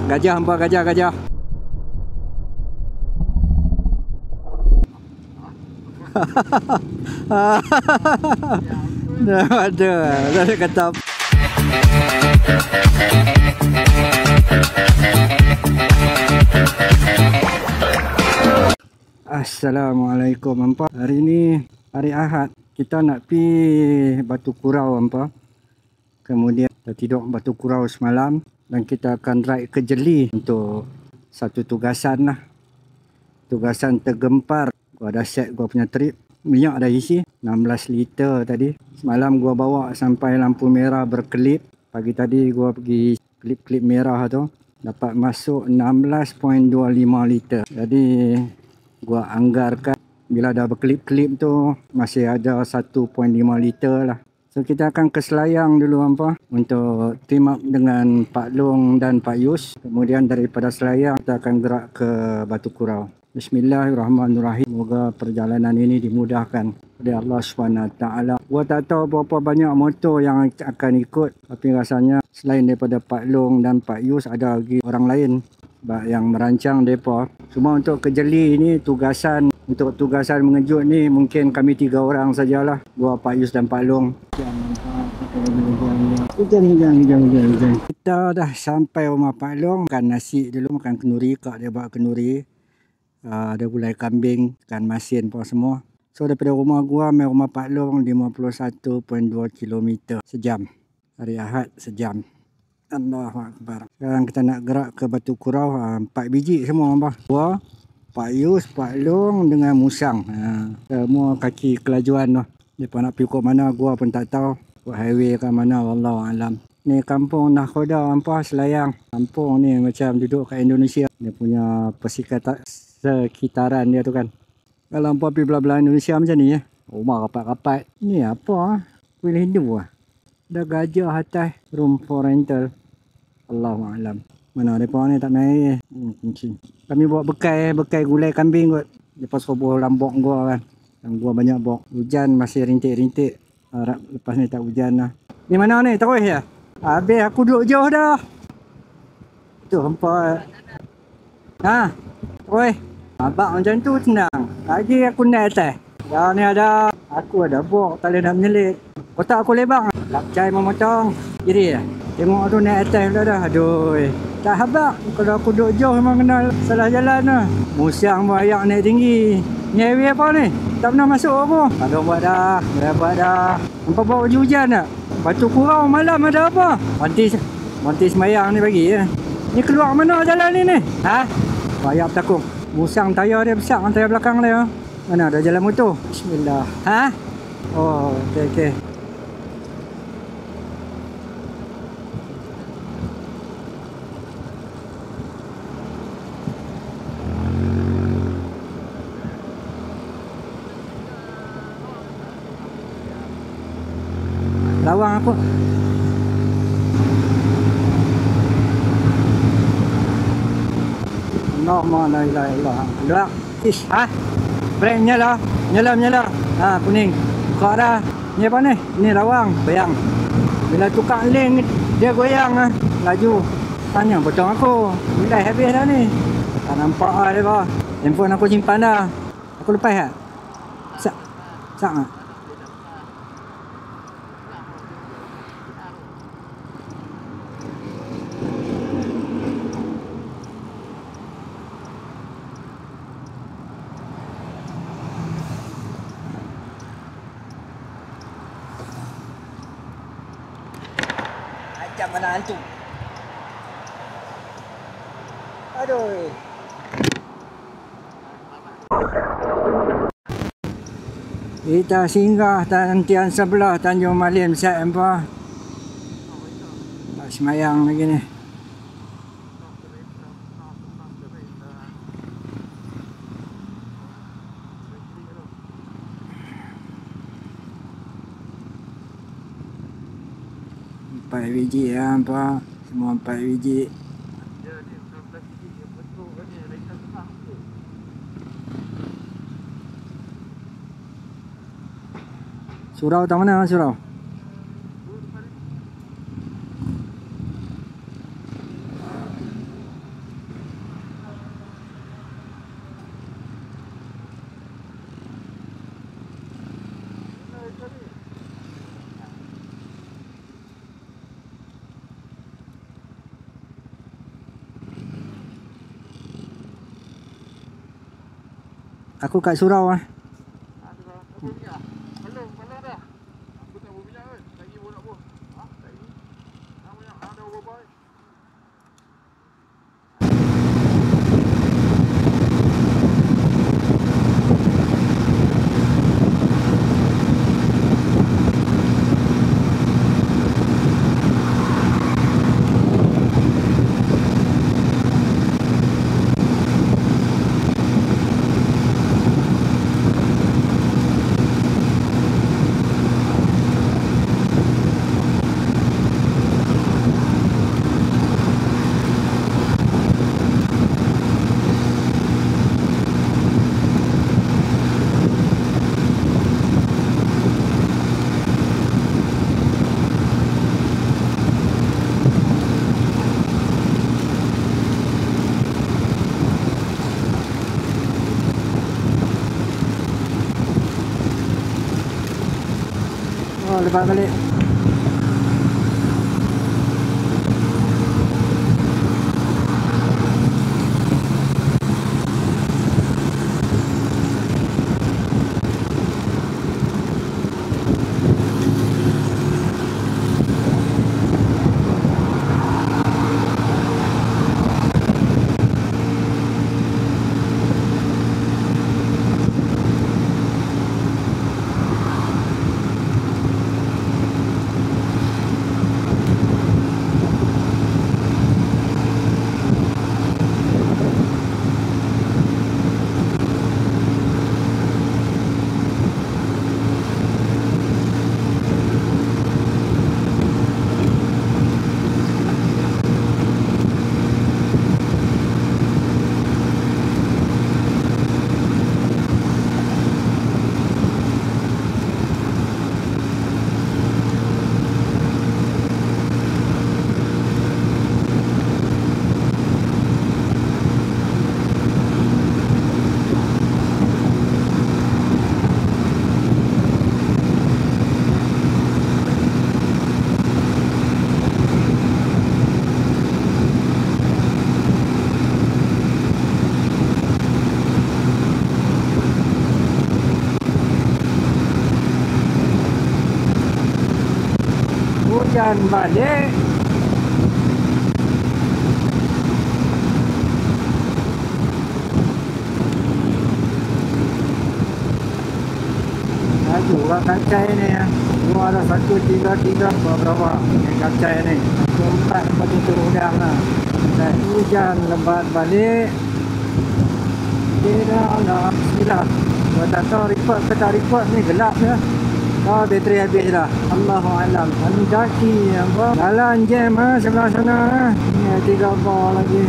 Gajah hampa, gajah. Dah ada. Dah kata. Assalamualaikum hampa. Hari ni hari Ahad. Kita nak pi Batu Kurau hampa. Kemudian kita tidur Batu Kurau semalam dan kita akan ride ke Jeli untuk satu tugasan lah. Tugasan tergempar. Gua dah set gua punya trip. Minyak dah isi 16 liter tadi. Semalam gua bawa sampai lampu merah berkelip. Pagi tadi gua pergi klip-klip merah tu, dapat masuk 16.25 liter. Jadi gua anggarkan bila dah berkelip-kelip tu masih ada 1.5 liter lah. So kita akan ke Selayang dulu hampa untuk team up dengan Pak Long dan Pak Yus. Kemudian daripada Selayang kita akan gerak ke Batu Kurau. Bismillahirrahmanirrahim. Semoga perjalanan ini dimudahkan oleh Allah SWT. Gua tak tahu berapa banyak motor yang akan ikut, tapi rasanya selain daripada Pak Long dan Pak Yus ada lagi orang lain yang merancang depa. Cuma untuk ke Jeli ni tugasan, untuk tugasan mengejut ni mungkin kami 3 orang sajalah. Gua, Pak Yus dan Pak Long. Hujan. Kita dah sampai rumah Pak Long. Makan nasi dulu, makan kenduri. Kak dia buat kenduri. Ada gulai kambing, ikan masin apa semua. So daripada rumah gua sampai rumah Pak Long 51.2 km sejam. Hari Ahad sejam. Allahuakbar. Sekarang kita nak gerak ke Batu Kurau. 4 biji semua hampa. Gua, Pak Yus, Pak Long dengan Musang. Semua kaki kelajuan tu. Mereka nak pergi ke mana gua pun tak tahu. Ke highway ke mana, wallahualam. Ni kampung Nakhoda hampa, Selayang. Kampung ni macam duduk kat Indonesia. Dia punya sekitaran dia tu kan. Kalau hampa pergi belah-belah Indonesia macam ni ya. Rumah rapat-rapat. Ni apa? Kuil Hindu lah. Ada gajah atas, room for rental. Allahuakbar. Mana mereka ni tak naik. Kami bawa bekal gulai kambing kot. Lepas roboh lambok gua kan. Yang gua banyak bok. Hujan masih rintik-rintik. Harap lepas ni tak hujan lah. Ni mana ni? Terus ya? Habis aku duduk jauh dah. Tu hampa. Oi. Abang macam tu senang. Lagi aku naik atas. Dah ni ada. Aku ada bok. Tak boleh nak menyelit. Kotak aku lebang. Lapcai memotong. Kiri ya? Tengok tu naik atas pula dah. Aduh. Tak habak. Kalau aku duduk jauh memang kenal salah jalan lah. Musang pun ayak naik tinggi. Ni highway apa ni? Tak pernah masuk apa? Ada buat dah. Dah buat dah. Nampak bawa baju hujan tak? Batu Kurau malam ada apa? Monti semayang ni bagi ya. Ni keluar mana jalan ni? Bayar bertakung. Musang tayar dia besar dengan tayar belakang dia. Mana ada jalan motor? Bismillah. Oh, okey. Lawang apa? La ilaha illallah. Luak. Ish. Brake nyala. Nyala. Kuning. Buka dah. Ni apa ni? Ni lawang. Bayang. Bila tukar lane dia goyang laju. Tanya potong aku. Mulai habis dah ni. Tak nampak lah dia. Handphone aku simpan dah. Aku lepas tak? Sak tak? Macam mana hantu? Aduh. Kita singgah tantian sebelah Tanjung Malim Siap hampa. Tak semayang lagi ni. Empat biji ya hampa. Semua 4 biji. Surau tak mana surau? Aku kat surau ah. Oh, lepas balik. Hujan balik. Laju kat kacai ni ya. Cuma ada 133 berapa yang kacai ni. 4 lepas itu udang lah. Dan hujan lebat balik. Tidak lah. Bismillah. Gua tak tahu report ke tak report ni gelap ya. Oh, bateri habis dah. Allahualam. Anu daki apa? Jalan jam sebelah sana. Ni 3 bar lagi.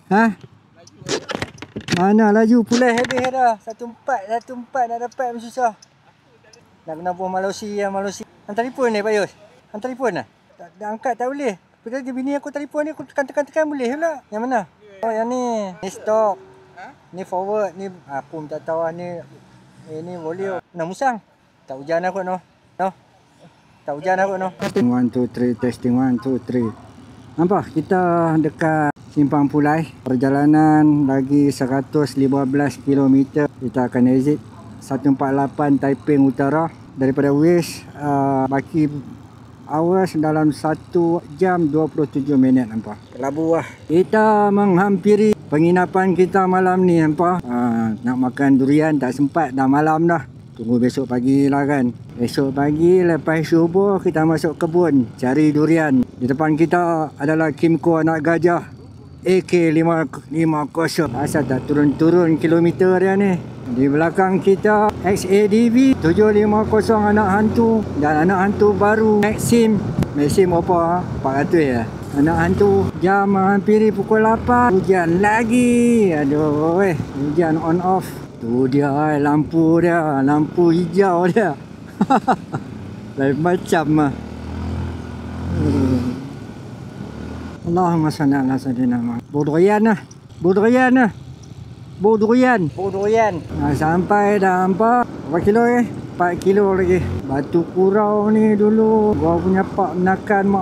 Ha? Mana laju pulai habis dah. 14 dah dapat pun susah. Nak kena buah Malaysia yang Malaysia. Hantar telefon ni Pak Yus. Hantar telefon lah. Tak angkat tak boleh. Bila bini aku telefon ni aku tekan boleh pula. Yang mana? Oh yang ni. Ni stok. Ni forward ni aku tak tahu ni ni boleh nak musang. Tak hujan aku no. No. Tak hujan aku no. Testing 1 2 3 testing 1 2 3. Nampak kita dekat Simpang Pulai. Perjalanan lagi 115 km. Kita akan exit 148 Taiping Utara daripada Wish. Baki hours dalam 1 jam 27 minit nampak. Kelabu lah. Kita menghampiri penginapan kita malam ni nampak. Nak makan durian tak sempat dah malam dah. Tunggu besok pagi lah kan. Besok pagi lepas subuh kita masuk kebun cari durian. Di depan kita adalah Kimco Anak Gajah AK550. Asal tak turun-turun kilometer dia ni. Di belakang kita XADV 750 anak hantu dan anak hantu baru Maxim. Maxim apa? 400 ya. Anak hantu jam hampiri pukul 8. Hujan lagi. Aduh hujan on off. Tu dia lampu dia, lampu hijau dia. Lain macam lah. Allahumma salli ala sayyidina Muhammad. Budurian lah. Budurian lah. Budurian. Budurian. Sampai dah berapa kilo 4 kilo lagi. Batu Kurau ni dulu gua punya mak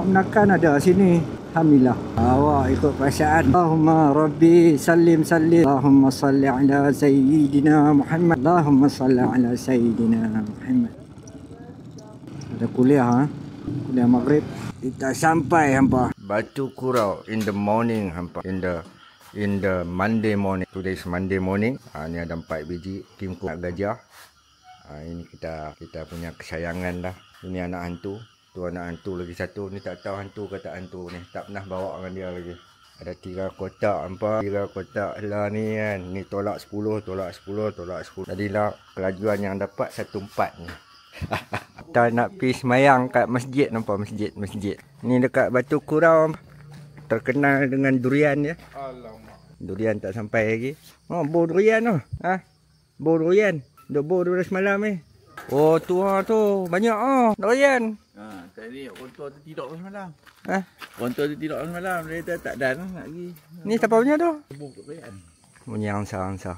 menakan ada sini. Alhamdulillah. Awak ikut perasaan. Allahumma Rabbi sallim sallim. Allahumma salli ala Sayyidina Muhammad. Allahumma salli ala Sayyidina Muhammad. Ada kuliah kuliah maghrib. Kita sampai hampa. Batu Kurau in the morning hampa. In the Monday morning. Today is Monday morning. Ni ada 4 biji Kimco Anak Gajah. Ini kita punya kesayangan dah. Ini anak hantu. Tu anak hantu lagi satu ni tak tahu hantu ke tak hantu ni. Tak pernah bawa dengan dia lagi. Ada 3 kotak hampa. 3 kotak lah ni kan. Ni tolak 10, tolak 10, tolak 10. Jadilah kelajuan yang dapat 14 ni. Kita nak pergi semayang kat masjid nampak masjid. Ni dekat Batu Kurau. Terkenal dengan durian ya. Alamak. Durian tak sampai lagi. Oh, bau durian tu. Bau durian. Dah bau durian semalam ni. Oh, tu banyak durian. Tadi orang tua tu tidur semalam. Orang tua tu tidur semalam. Dia tak dan nak pergi. Ni siapa punya tu? Bubuk durian. Bunyi angsa-angsa.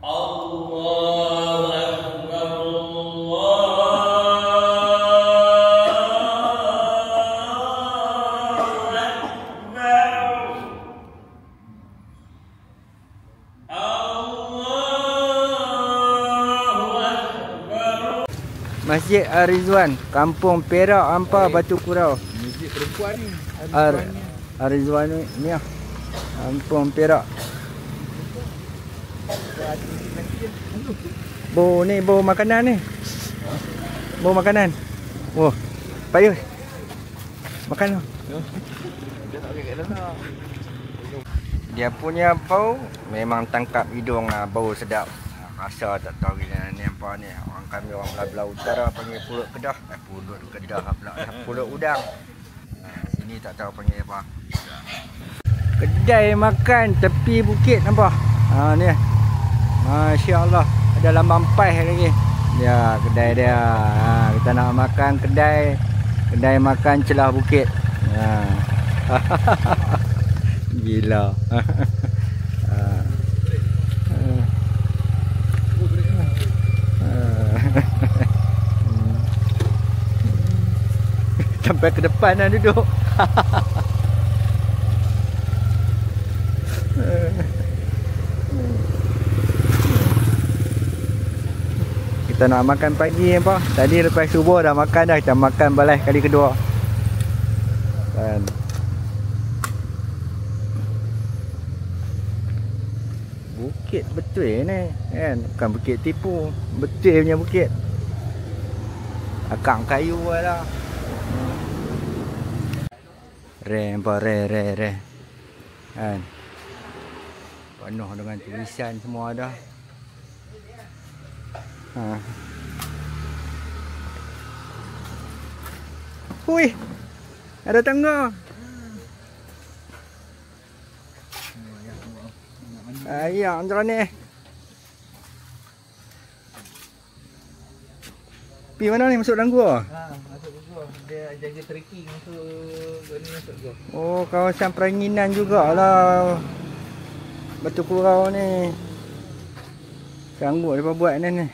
Allahu Akbar, Masjid Ar-Rizwan, Kampung Perak Ampa Batu Kurau. Masjid perempuan ni. Ar-Rizwan ni Kampung Perak. Bau makanan ni. Bau makanan. Wah, payah. Makan tu. Dia punya bau memang tangkap hidung bau sedap. Rasa tak tahu gila ni apa ni. Orang kami orang belah utara panggil pulut kedah. Pulut kedah pula. Pulut udang. Sini tak tahu panggil apa. Kedai makan tepi bukit nampak. Ni. Masya-Allah. Ada lambang pai lagi. Ya, kedai dia. Kita nak makan kedai makan celah bukit. Gila. Sampai ke depan dah duduk. Kita nak makan pagi apa? Tadi lepas subuh dah makan dah. Kita makan balas kali kedua. Kan. Bukit betul ni kan. Bukan bukit tipu. Betul punya bukit. Akang kayu lah. Re. Kan. Penuh dengan tulisan semua dah. Hui. Ada tangga. Ayah, antara ni. Pergi mana ni? Masuk dalam gua? Masuk gua. Dia jaga trekking masuk ni masuk go. Oh, kawasan peranginan jugalah Batu Kurau ni. Sanggup dia buat ni.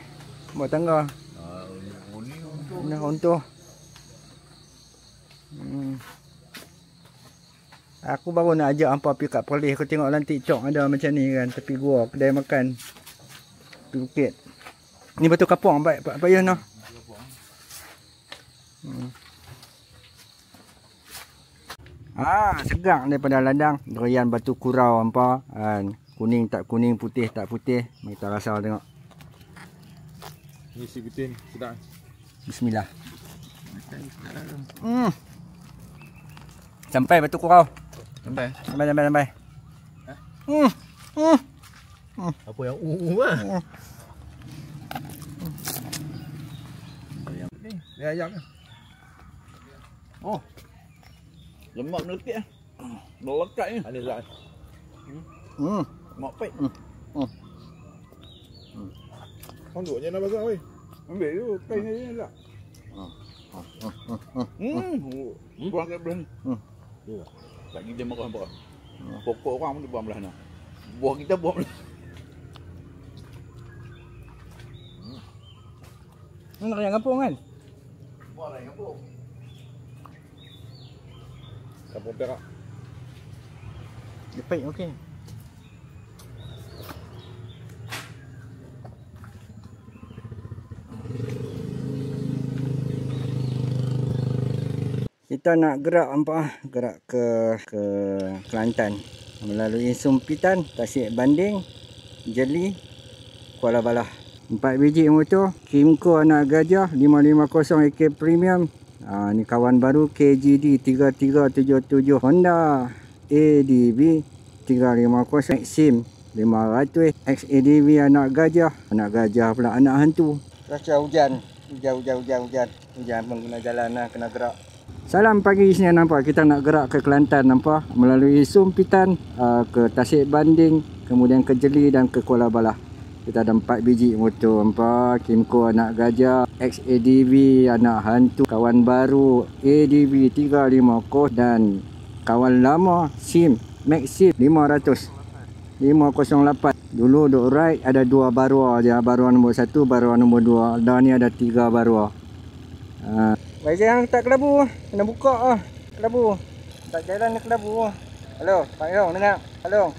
Buat tangga. Ni untuk Nah, untuk. Aku baru nak ajak hampa pergi kat Perlis. Aku tengok dalam TikTok ada macam ni kan. Tepi gua, kedai makan. Tepi bukit. Ni batu kapur Pak Yus noh. Segang daripada ladang. Durian Batu Kurau hampa. Kuning tak kuning, putih tak putih. Mari kita rasa tengok. Ni si bitin sedap. Bismillah. Sampai Batu Kurau. sampai. Sampai. Apa yang lah? Ni ayam ni. Oh. Lemak melekat ah. Melekat ni. Ada lah. Mak pek. Kau duk je nak pasal weh. Ambil tu kain ni lah. Buang kat belah ni. Lagi dia marah apa? Pokok orang pun dia buang belah ni. Buah kita buang belah. Ni nak yang kampung kan? Buang lah yang apa? Kampung Perak. Baik, okey. Kita nak gerak ke Kelantan melalui Sumpitan, Tasik Banding, Jeli, Kuala Balah. 4 biji motor Kimco anak gajah 550 AK Premium. Ni kawan baru KGD 3377 Honda ADV 350 Maxim 500 XADV anak gajah pula anak hantu. Cuaca hujan pun kena jalan lah, kena gerak. Salam pagi sini nampak kita nak gerak ke Kelantan nampak melalui Sumpitan ke Tasik Banding, kemudian ke Jeli dan ke Kuala Balah. Kita ada 4 biji motor nampak Kimco anak gajah, XADV anak hantu, kawan baru ADV 350 dan kawan lama SIM Maxim 508. Dulu duk ride ada 2 barua je, barua nombor 1, barua nombor 2. Dan ni ada 3 barua. Baik jangan tak kelabu, kena buka kelabu. Tak jalan ni kelabu. Halo, Pak Yong dengar. Halo.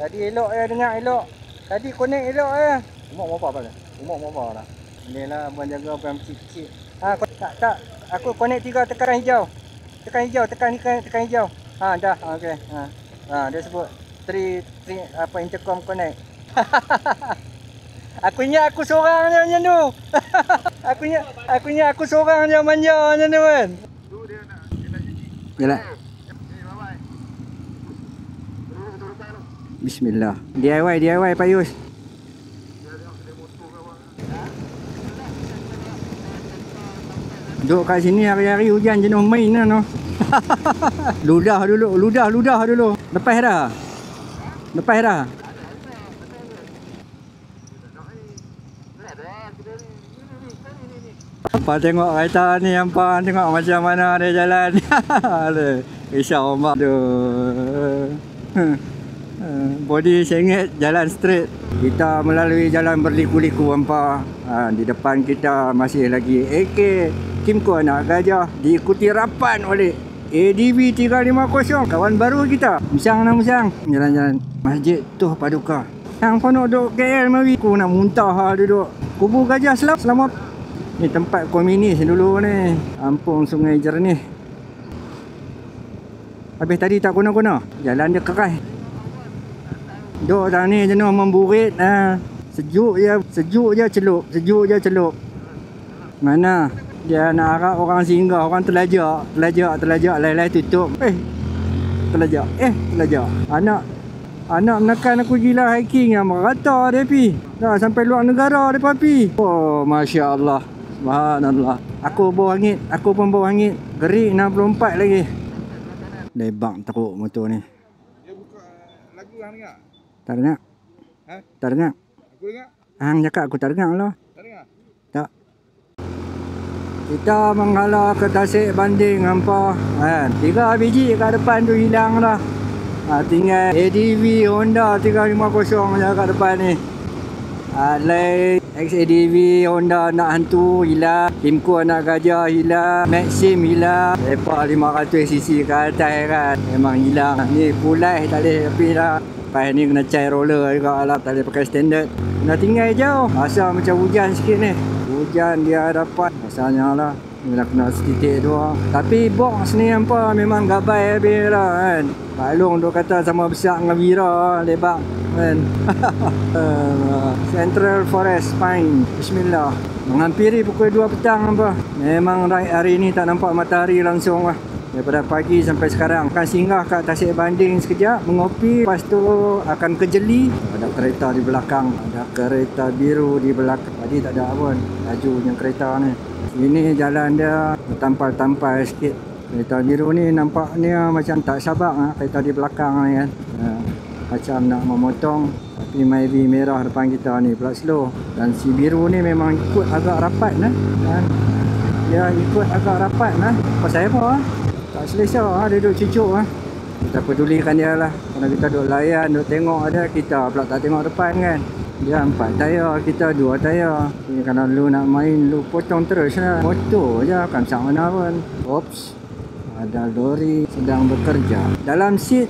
Tadi elok dengar elok. Tadi connect elok Umur berapa dah? Umur berapa dah? Inilah abang jaga abang kecil-kecil. Tak. Aku connect 3 tekan hijau. Tekan hijau. Dah. Okey. Dia sebut 3 apa intercom connect. Aku ingat aku seorang je macam tu. aku ingat aku seorang je manja macam tu kan. Tu dia nak cuci. Yalah. Bismillah. DIY Pak Yus. Duduk kat sini hari-hari hujan jenuh main lah no. Ludah dulu. Lepas dah. Apa tengok kereta ni hampa tengok macam mana dia jalan. Risau mak tu. Body sengit jalan straight. Kita melalui jalan berliku-liku hampa. Di depan kita masih lagi AK Kimco anak gajah, diikuti rapan oleh ADV 350 kawan baru kita. Musang. Jalan-jalan masjid tu Paduka. Yang pun duduk KL mari. Aku nak muntah duduk. Kubur gajah selamat. Ni tempat komunis dulu ni. Kampung Sungai Jernih. Habis tadi tak guna-guna. Jalan dia keras. Duduk dah ni jenuh memburit. Sejuk je celup. Mana? Dia nak harap orang singgah, orang terlajak, lai-lai tutup. Terlajak. Anak menekan aku gila hiking yang merata dia pi. Dah sampai luar negara dia pi. Oh, masya-Allah. Subhanallah. Aku pun bau hangit. Gerik 64 lagi. Lebak teruk motor ni. Dia buka lagu hang dengar? Tak dengar. Tak dengar. Aku dengar. Hang cakap aku tak dengar lah. Tak dengar. Tak. Kita menghala ke Tasik Banding hampa kan. 3 biji kat depan tu hilang dah. Tinggal ADV Honda 350 je kat depan ni. Lain XADV Honda nak hantu hilang. Timco anak gajah hilang. Maxim hilang. Lepak 500cc ke atas kan. Memang hilang. Ni full life tak boleh tapi dah. Lepas ni kena cair roller juga lah. Tak boleh pakai standard. Kena tinggal jauh. Asal macam hujan sikit ni. Hujan dia dapat. Asalnya lah. Dah kena setitik dua. Tapi box ni apa memang gabai habis lah kan. Pak Long tu kata sama besar dengan Vira lebak kan. Central Forest Pine. Bismillah. Menghampiri pukul 2 petang apa. Memang hari ni tak nampak matahari langsung lah. Daripada pagi sampai sekarang akan singgah kat Tasik Banding sekejap mengopi, lepas tu akan ke Jeli. Ada kereta di belakang, ada kereta biru di belakang. Tadi tak ada pun lajunya kereta ni. Ini jalan dia tampal-tampal sikit. Kereta biru ni nampaknya macam tak sabar kereta di belakang ni kan. Macam nak memotong tapi maybe merah depan kita ni pula slow. Dan si biru ni memang ikut agak rapat kan. Dia ikut agak rapat pasal apa tak selesa dia duduk cucuk Kita pedulikan dia lah. Kalau kita duduk layan, duduk tengok ada, kita pula tak tengok depan kan. Dia 4 tayar, kita 2 tayar. Kalau lu nak main, lu potong terus lah. Motor je, kan macam mana pun. Oops. Ada lori sedang bekerja. Dalam seat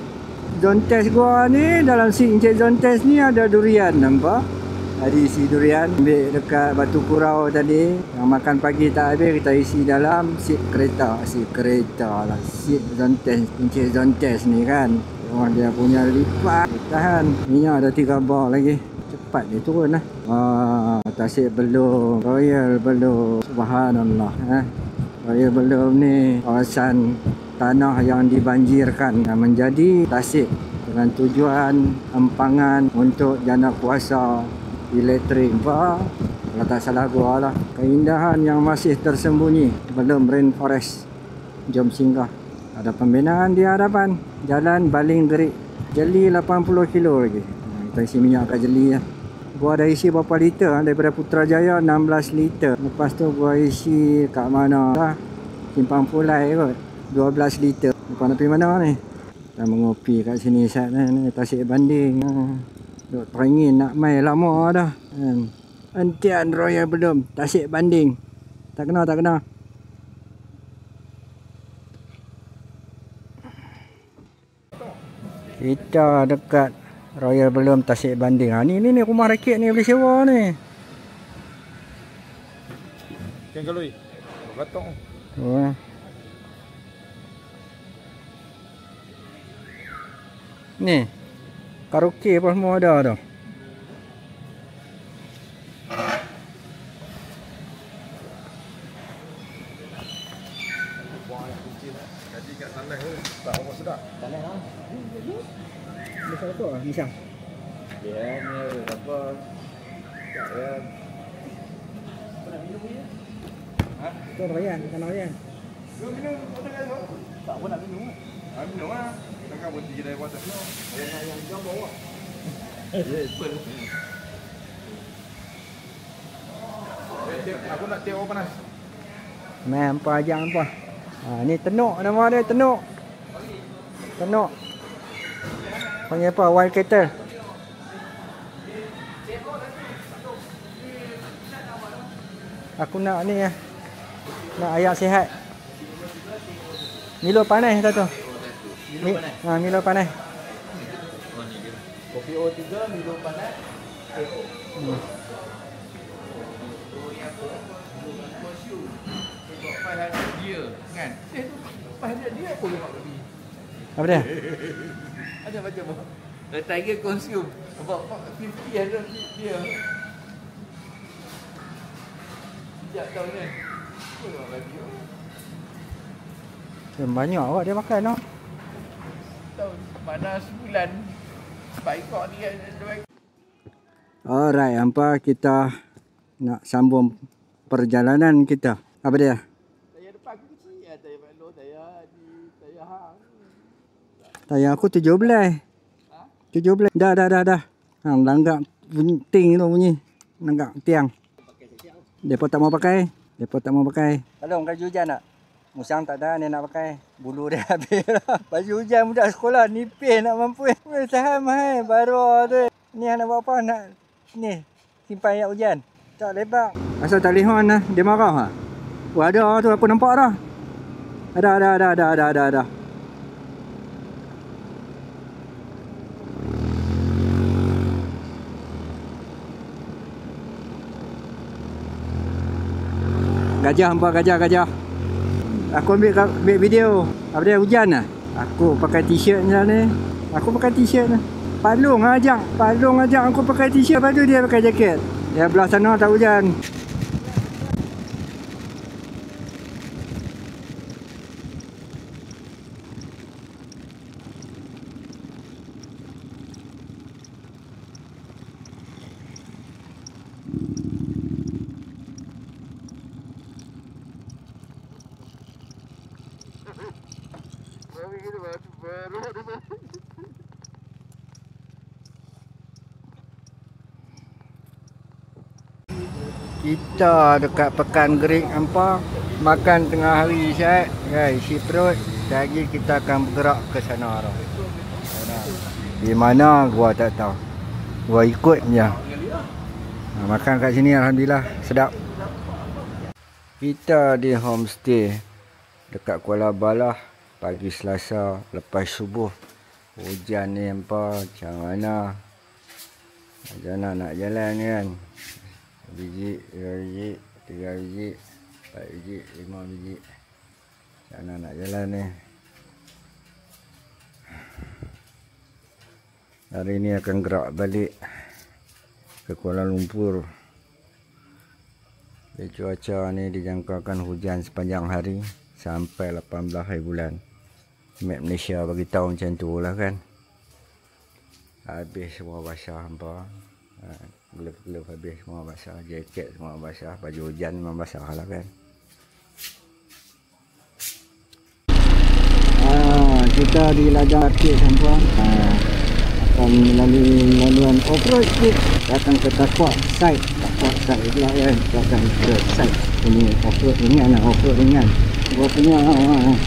zone test gua ni, dalam seat encik zone test ni ada durian nampak. Ada isi durian. Ambil dekat Batu Kurau tadi. Yang makan pagi tak habis, kita isi dalam seat kereta. Seat kereta lah. Seat zone test, encik zone test ni kan. Oh, dia punya lipat. Tahan. Minyak ada 3 bar lagi. Cepat dia turun lah. Tasik belum. Royal belum. Subhanallah. Royal belum ni kawasan tanah yang dibanjirkan yang menjadi Tasik dengan tujuan empangan untuk jana kuasa elektrik. Kalau tak salah gua lah. Keindahan yang masih tersembunyi belum rainforest. Jom singgah. Ada pembinaan di hadapan. Jalan Baling Gerik. Jeli 80 kilo lagi. Kita isi minyak kat Jeli lah. Gua ada isi berapa liter daripada Putrajaya 16 liter. Lepas tu gua isi kat mana lah. Simpang Pulai kot 12 liter. Lepas nak pergi mana ni? Kita mengopi kat sini sat ni. Tasik Banding. Duk teringin nak main lama dah. Entian Royal belum. Tasik Banding. Tak kena, tak kena. Kita dekat Royal belum Tasik Banding. Ni rumah rakit ni boleh sewa ni. Kangaroo. Batong. Oh. Ni. Karaoke pun semua ada dah. Jadi kat tanah tu tak apa sedap. Tanah lah. Dia apa ah? Misang. Dia ni apa? Tak ya. Tu Ryan, tanah Ryan. Minum Tak pun nak minum. minum lah. Takkan berhenti dari kuasa minum. Yang jam bawa. Ya, betul. Aku nak tengok panas. Main apa ajang apa? Ni tenuk nama dia, tenuk. Tenuk. Panggil apa? Wild cattle. Aku nak ni ya. Nak ayak sihat. Milo panas satu. Milo panas. Milo panas. Kopi O3, Milo panas. Dia kan. Dia apa lemak kopi? Apa dia? Ada macam apa? The Tiger consume about 50 ada dia. Sejak tahun ni. Apa lagi? Banyak awak dia makan no. Tahun mana sebulan. Baikok ni kan. Alright, hampa kita nak sambung perjalanan kita. Apa dia? Tayar depan aku kecil. Tayar Melo, tayar di tayar hang. Tayar aku 17. 17. Dah. Langgak penting tu bunyi. Langgak tiang. Depa tak mau pakai. Depa tak mau pakai. Tolong baju hujan tak? Musang tak tahan dia nak pakai. Bulu dia habis lah. Baju hujan budak sekolah nipis nak mampu. Boleh tahan mahal. Baru tu. Ni anak buat apa? Nak ni simpan air hujan. Tak lebar. Asal tak lihon lah. Dia marah lah. Oh, ada tu. Apa nampak dah? Ada. Gajah hampa, gajah. Aku ambil video. Apa dia hujan lah. Aku pakai t-shirt ni. Aku pakai t-shirt ni. Palung ajak aku pakai t-shirt. Lepas tu dia pakai jaket. Dia belah sana tak hujan. Kita dekat Pekan Gerik hampa. Makan tengah hari sihat. Guys, isi perut. Lagi kita akan bergerak ke sana dah. Di mana gua tak tahu. Gua ikut je. Makan kat sini alhamdulillah sedap. Kita di homestay dekat Kuala Balah pagi Selasa lepas subuh. Hujan ni hampa macam mana? Macam mana nak jalan ni kan? Biji, 2 biji, 3 biji, 4 biji, 5 biji. Macam mana nak jalan ni? Hari ni akan gerak balik ke Kuala Lumpur. Cuaca ni dijangkakan hujan sepanjang hari sampai 18 hari bulan. Map Malaysia bagi tahu macam tu lah kan. Habis semua basah hampa. Glove habis semua basah, jaket semua basah, baju hujan memang basah lah kan. Kita di ladang arcade hampa. Akan melalui laluan off-road sikit. Datang ke Tapak Side pula kan. Datang ke side. Ini off-road ringan. Gua punya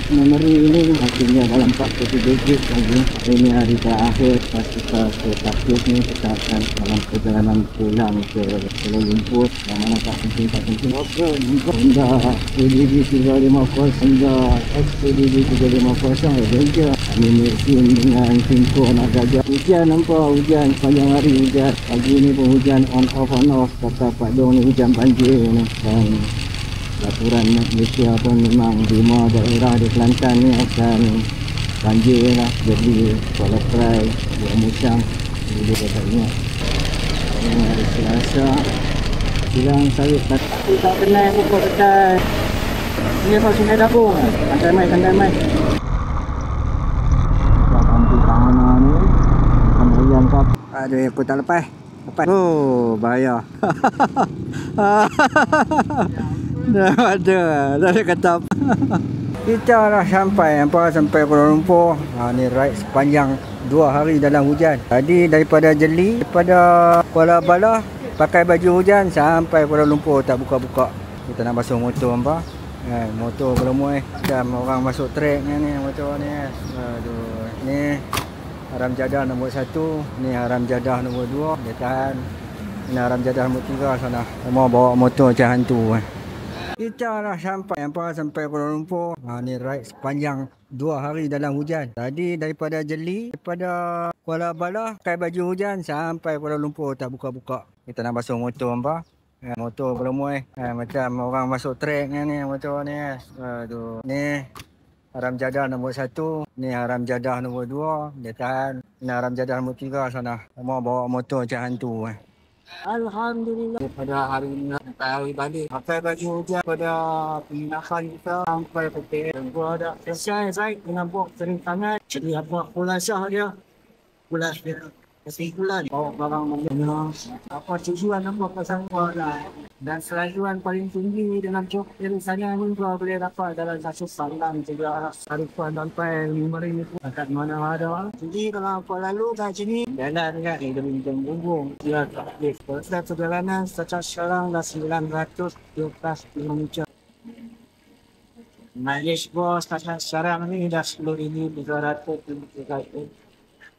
memory ini akhirnya dalam 47 gig lagi. Ini hari terakhir pas kita ke Tapak ni. Kita akan dalam perjalanan pulang ke Kuala Lumpur. Yang mana tak penting off-road. Honda CDB 350, Honda XCDB 350 Avenger. Ini mesin dengan Simco anak gajah. Hujan nampak, hujan sepanjang hari hujan. Pagi ni pun hujan on off. Kata Pak Dong ni hujan banjir ni. Dan laporan Malaysia pun memang 5 daerah di Kelantan ni akan banjir lah. Jadi Kuala Perai, Buah Musang, dia dapat ingat. Ini hari Selasa. Silang sawit tapi tak kenal pokok dekat. Ini apa Sungai Dabung? Santai mai. Kampung Kahana ni. Kamarian kap. Aduh, aku tak lepas. Oh, bahaya. Dah ada kata apa. Kita dah sampai Kuala Lumpur. Ni ride sepanjang 2 hari dalam hujan. Tadi daripada Jeli, daripada Kuala Balah pakai baju hujan sampai Kuala Lumpur tak buka-buka. Kita nak basuh motor hampa. Motor berumur jam orang masuk trek ni motor ni. Aduh, ni Haram Jadah nombor 1, ni Haram Jadah nombor 2. Dia tahan. Ini Haram Jadah nombor 3 sana. Semua bawa motor macam hantu. Kita dah sampai Kuala Lumpur. Ni ride sepanjang 2 hari dalam hujan. Tadi daripada Jeli, daripada Kuala Balah pakai baju hujan sampai Kuala Lumpur tak buka-buka. Kita nak basuh motor hampa. Motor berumur macam orang masuk trek ni motor ni. Aduh, ni Haram Jadah nombor 1, ni Haram Jadah nombor 2. Dia tahan. Ini Haram Jadah nombor 3 sana. Semua bawa motor macam hantu. Alhamdulillah. Pada hari ini sampai hari balik. Pakai baju hujan pada pemindahan kita sampai peti. Gua ada selesai dengan buat sering tangan. Jadi apa kulasah dia. kesimpulan bawa barang mana apa tujuan apa kesangguan lah. Dan selajuan paling tinggi dengan cokil sana ni kau boleh dapat dalam satu salam juga harifan sampai 5,000 dekat mana ada. Jadi kalau apa lalu kat sini jalan kan ni demi bumbung dia tak boleh. Proses perjalanan sekarang dah 912 km. Mileage bos sekarang ni dah 10,300 km.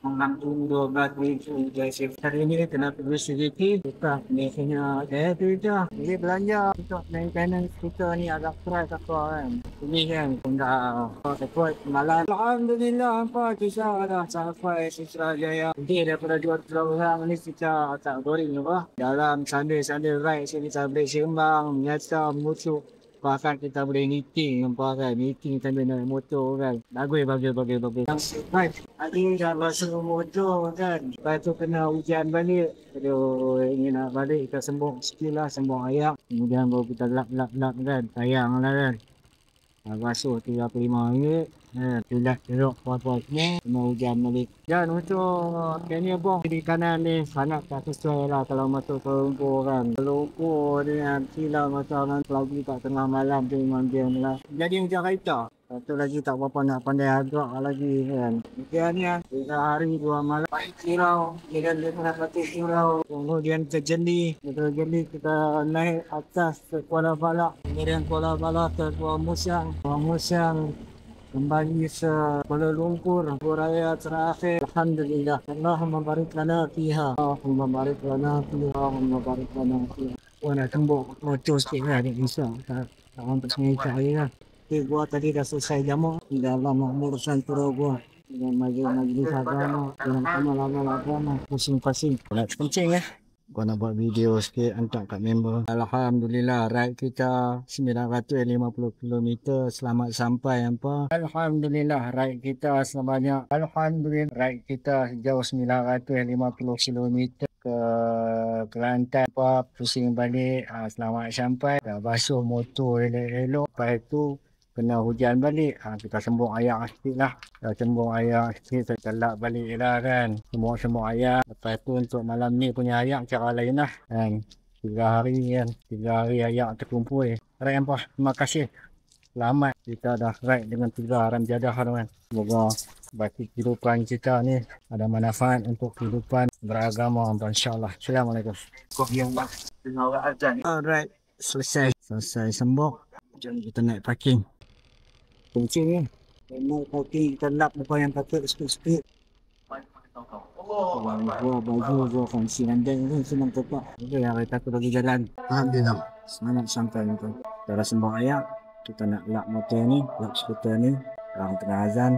Mengangkung 12,000 guys. Hari ini kena pergi sedikit. Kita ni kena tu je. Jadi belanja untuk maintenance kita ni agak keras apa kan. Ini kan dah support malam. Alhamdulillah apa kita dah sampai Putrajaya. Jadi daripada 2 orang ni kita tak boring apa. Dalam sambil ride sini kita boleh sembang, menyata, musuh. Bahkan kita boleh meeting, nampak kan? Meeting sambil naik motor kan. Bagus. Right. Hari dah masuk motor kan. Lepas tu kena hujan balik. Aduh, ingin nak balik. Kita sembung sikit lah, sembung ayak. Kemudian baru kita lap kan. Sayang lah kan. Dah basuh RM35. Sudah teruk kuat-kuat semua. Kena hujan balik. Dan untuk ni abang di kanan ni sangat tak sesuai lah kalau masuk ke lumpur kan. Lumpur ni nanti lah macam lagi tak tengah malam tu memang dia lah. Jadi macam kereta. Satu lagi tak berapa nak pandai agak lagi kan. Kemudian 3 hari 2 malam. Kirau. Kemudian dia tengah patut kirau. Kemudian terjeli. Kita naik atas ke Kuala Balak. Kemudian Kuala Balak ke Kuala Musang. Kuala Musang kembali ke Kuala Lumpur. Raya terakhir. Alhamdulillah. Allahumma barik lana fiha. Allahumma barik lana fiha. Allahumma barik lana fiha. Wah nak tembok motor sikit lah. Dia bisa. Tak mampu semenit hari lah. Okay, gua tadi dah selesai jamak di dalam urusan pura gua dengan majlis agama, dengan amal-amal agama, pusing-pusing. Nak kencing gua nak buat video sikit hantar kat member. Alhamdulillah ride kita 950 km selamat sampai apa. Alhamdulillah ride kita sebanyak ride kita sejauh 950 km ke Kelantan apa pusing balik. Selamat sampai dah basuh motor elok-elok. Lepas tu kena hujan balik. Kita sembung ayak sikit lah. Dah sembung ayak sikit, kita lap balik lah kan. Sembung ayak. Lepas tu untuk malam ni punya ayak cara lain lah kan. 3 hari kan. 3 hari ayak terkumpul. Alright apa. Terima kasih. Selamat kita dah ride dengan 3 haram jadah kan. Semoga bagi kehidupan kita ni ada manfaat untuk kehidupan beragama insyaAllah. Assalamualaikum. Alright. Selesai sembung. Jom kita naik parking. Kencing ni. Naik parking kita lap apa yang patut sikit-sikit. Baju fungsi landing ni senang tepat. Okay, yang kereta aku bagi jalan. Alhamdulillah. Semangat sampai ni tu. Dah sembang ayak. Kita nak lap motor ni, lap skuter ni. Orang tengah azan.